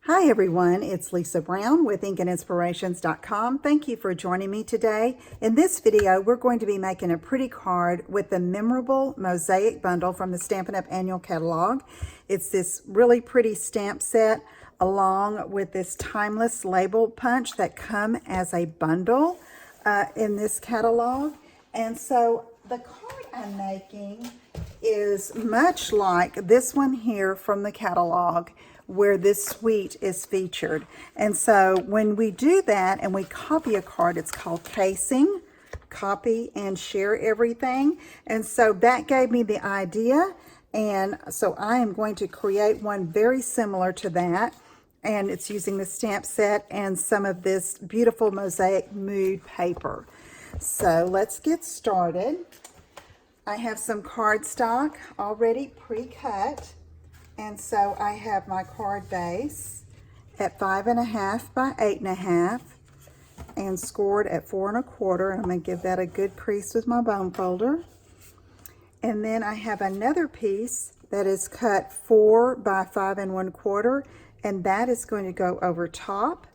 Hi everyone, it's Lisa Brown with InkandInspirations.com. Thank you for joining me today. In this video, we're going to be making a pretty card with the memorable Mosaic bundle from the Stampin' Up! Annual Catalog. It's this really pretty stamp set along with this timeless label punch that come as a bundle in this catalog. And so the card I'm making is much like this one here from the catalog, where this suite is featured. And so when we do that and we copy a card, it's called casing, copy and share everything. And so that gave me the idea. And so I am going to create one very similar to that. And it's using the stamp set and some of this beautiful Mosaic mood paper. So let's get started. I have some cardstock already pre-cut. And so I have my card base at 5.5 by 8.5 and scored at 4 1/4. I'm going to give that a good crease with my bone folder. And then I have another piece that is cut 4 by 5 1/4, and that is going to go over top.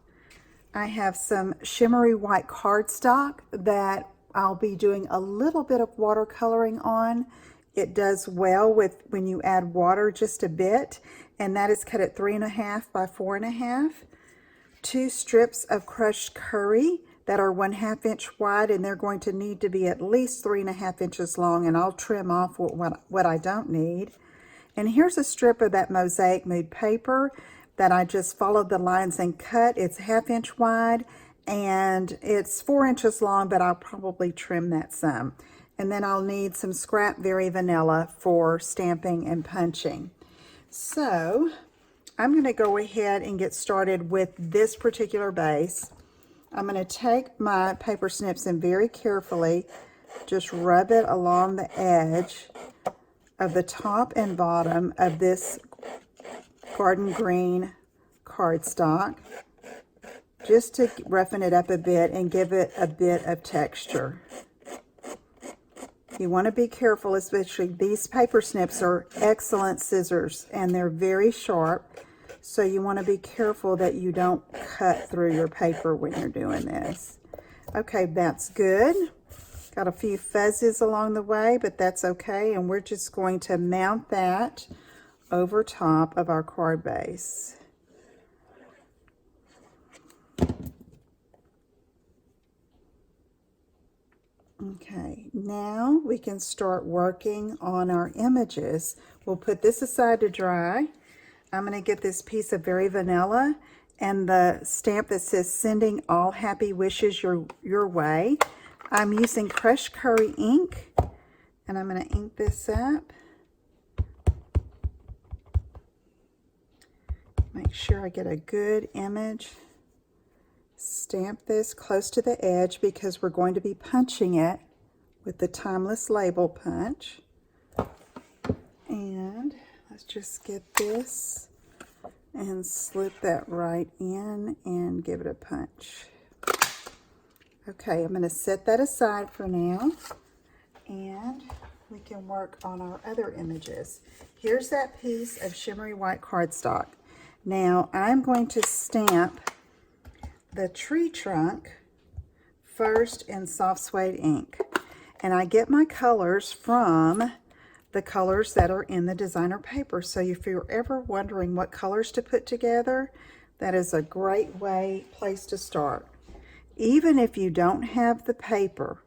I have some shimmery white cardstock that I'll be doing a little bit of watercoloring on. It does well with when you add water just a bit, and that is cut at 3.5 by 4.5. 2 strips of crushed curry that are 1/2 inch wide, and they're going to need to be at least 3.5 inches long, and I'll trim off what I don't need. And here's a strip of that Mosaic mood paper that I just followed the lines and cut. It's 1/2 inch wide, and it's 4 inches long, but I'll probably trim that some. And then I'll need some scrap Very Vanilla for stamping and punching. So I'm going to go ahead and get started with this particular base. I'm going to take my paper snips and very carefully just rub it along the edge of the top and bottom of this garden green cardstock, just to roughen it up a bit and give it a bit of texture. You want to be careful, especially these paper snips are excellent scissors and they're very sharp, so you want to be careful that you don't cut through your paper when you're doing this. Okay, that's good. Got a few fuzzes along the way, but that's okay, and we're just going to mount that over top of our card base. Okay, now we can start working on our images. We'll put this aside to dry. I'm going to get this piece of Very Vanilla and the stamp that says sending all happy wishes your way. I'm using crushed curry ink, and I'm going to ink this up. Make sure I get a good image. Stamp this close to the edge because we're going to be punching it with the timeless label punch. And let's just get this and slip that right in and give it a punch. Okay, I'm going to set that aside for now, and we can work on our other images. Here's that piece of shimmery white cardstock. Now I'm going to stamp the tree trunk first in soft suede ink, and I get my colors from the colors that are in the designer paper. So if you're ever wondering what colors to put together, that is a great place to start. Even if you don't have the paper,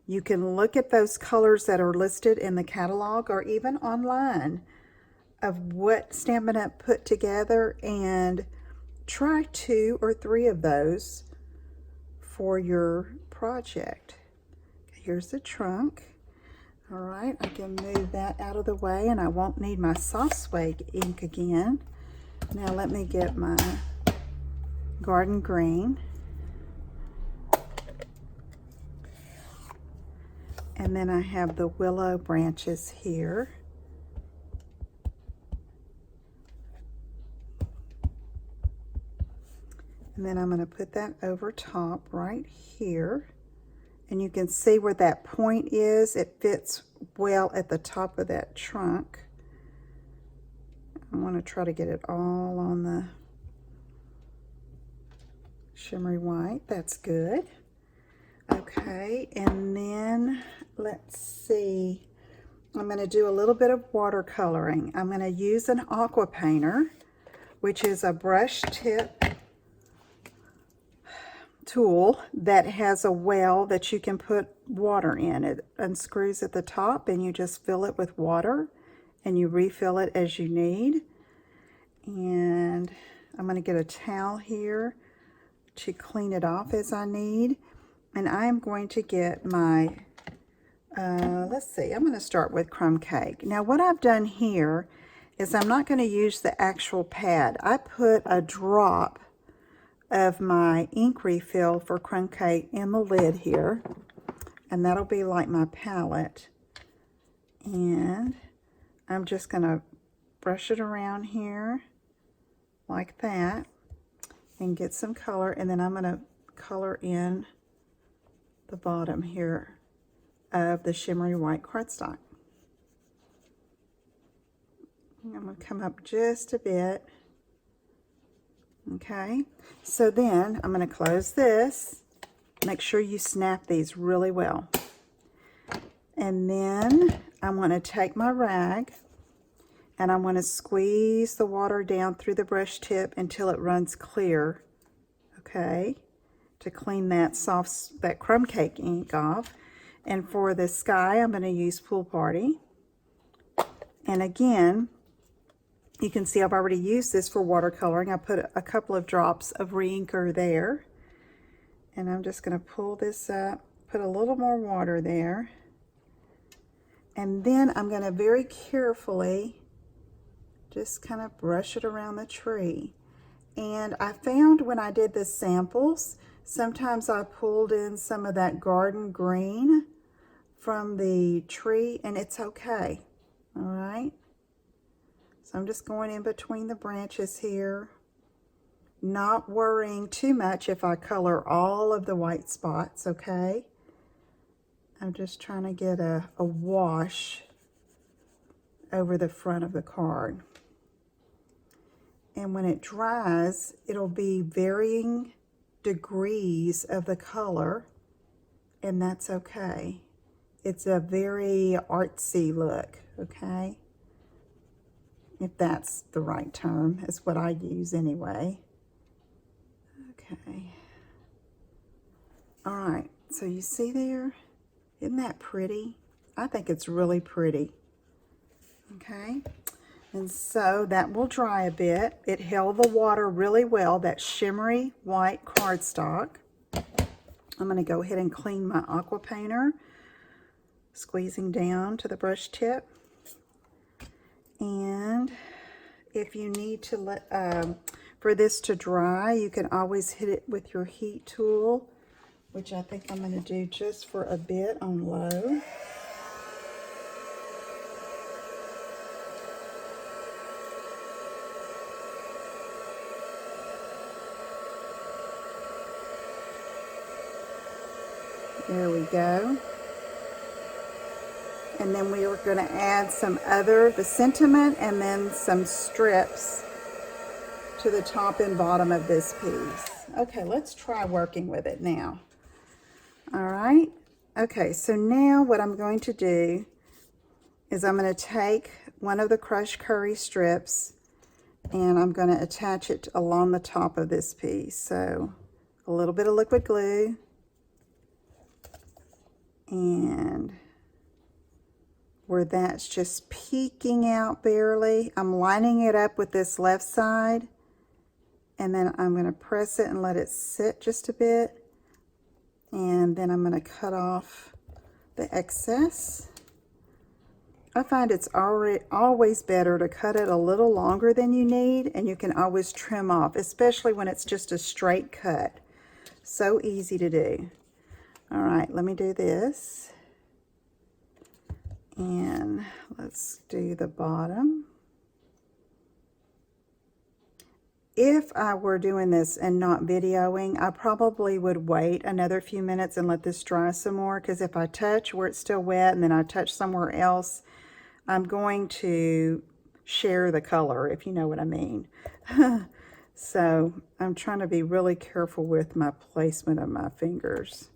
you can look at those colors that are listed in the catalog or even online of what Stampin' Up! Put together, and try 2 or 3 of those for your project. Here's the trunk. All right, I can move that out of the way, and I won't need my soft suede ink again. Now let me get my garden green. And then I have the willow branches here. And then I'm going to put that over top right here. And you can see where that point is. It fits well at the top of that trunk. I want to try to get it all on the shimmery white. That's good. Okay, and then let's see. I'm going to do a little bit of watercoloring. I'm going to use an aqua painter, which is a brush tip tool that has a well that you can put water in. It unscrews at the top and you just fill it with water and you refill it as you need. And I'm going to get a towel here to clean it off as I need. And I am going to get my, let's see, I'm going to start with crumb cake. Now what I've done here is I'm not going to use the actual pad. I put a drop of my ink refill for crumb cake in the lid here, and that'll be like my palette. And I'm just going to brush it around here like that and get some color, and then I'm going to color in the bottom here of the shimmery white cardstock. I'm going to come up just a bit. Okay, so then I'm going to close this. Make sure you snap these really well. And then I want to take my rag and I want to squeeze the water down through the brush tip until it runs clear. Okay, to clean that soft, that crumb cake ink off. And for the sky, I'm going to use Pool Party. And again, you can see I've already used this for watercoloring. I put a couple of drops of re-inker there. And I'm just going to pull this up, put a little more water there. And then I'm going to very carefully just kind of brush it around the tree. And I found when I did the samples, sometimes I pulled in some of that garden green from the tree, and it's okay. All right. So I'm just going in between the branches here, not worrying too much if I color all of the white spots, okay? I'm just trying to get a wash over the front of the card. And when it dries, it'll be varying degrees of the color, and that's okay. It's a very artsy look, okay? If that's the right term, is what I use anyway. Okay. All right, so you see there? Isn't that pretty? I think it's really pretty. Okay, and so that will dry a bit. It held the water really well, that shimmery white cardstock. I'm going to go ahead and clean my aqua painter, squeezing down to the brush tip. And if you need to let for this to dry, you can always hit it with your heat tool, which I think I'm going to do just for a bit on low. There we go. And then we are going to add the sentiment and then some strips to the top and bottom of this piece. Okay, let's try working with it now. All right. Okay, so now what I'm going to do is I'm going to take one of the crushed curry strips and I'm going to attach it along the top of this piece. So a little bit of liquid glue and where that's just peeking out barely, I'm lining it up with this left side, and then I'm going to press it and let it sit just a bit, and then I'm going to cut off the excess. I find it's always better to cut it a little longer than you need, and you can always trim off, especially when it's just a straight cut. So easy to do. All right, let me do this. And let's do the bottom. If I were doing this and not videoing, I probably would wait another few minutes and let this dry some more, because if I touch where it's still wet and then I touch somewhere else, I'm going to share the color, if you know what I mean. So I'm trying to be really careful with my placement of my fingers.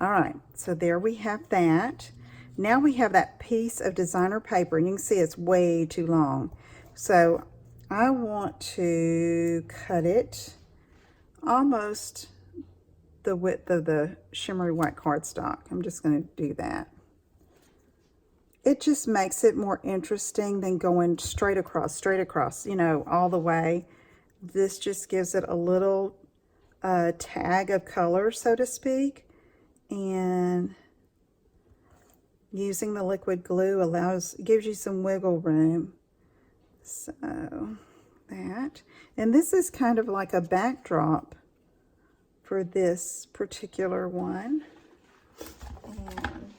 All right, so there we have that. Now we have that piece of designer paper, and you can see it's way too long. So I want to cut it almost the width of the shimmery white cardstock. I'm just going to do that. It just makes it more interesting than going straight across, you know, all the way. This just gives it a little tag of color, so to speak. And using the liquid glue gives you some wiggle room. So that, and this is kind of like a backdrop for this particular one. And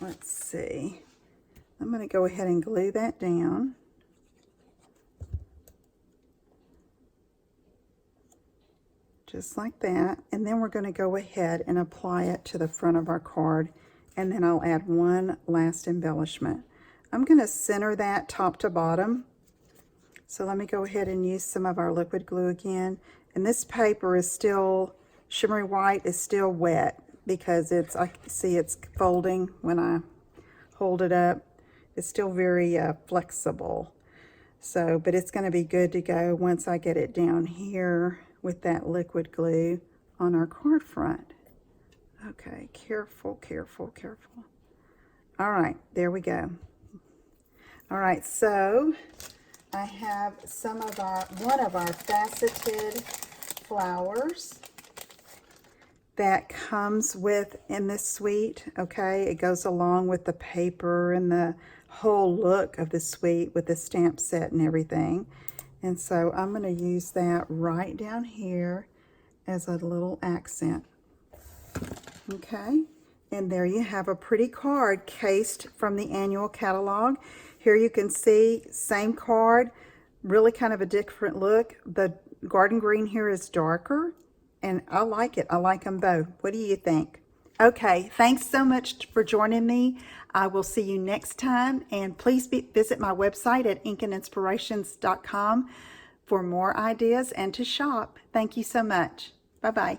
let's see, I'm going to go ahead and glue that down. Just like that, and then we're going to go ahead and apply it to the front of our card, and then I'll add one last embellishment. I'm going to center that top to bottom. So let me go ahead and use some of our liquid glue again. And this paper is still, shimmery white is still wet because I see it's folding when I hold it up. It's still very flexible. So, but it's going to be good to go once I get it down here with that liquid glue on our card front. Okay, careful, careful, careful. All right, there we go. All right, so I have one of our faceted flowers that comes in this suite, okay? It goes along with the paper and the whole look of the suite with the stamp set and everything. And so I'm going to use that right down here as a little accent. Okay, and there you have a pretty card cased from the annual catalog. Here you can see, same card, really kind of a different look. The garden green here is darker, and I like it. I like them both. What do you think? Okay, thanks so much for joining me. I will see you next time, and please visit my website at inkandinspirations.com for more ideas and to shop. Thank you so much. Bye-bye.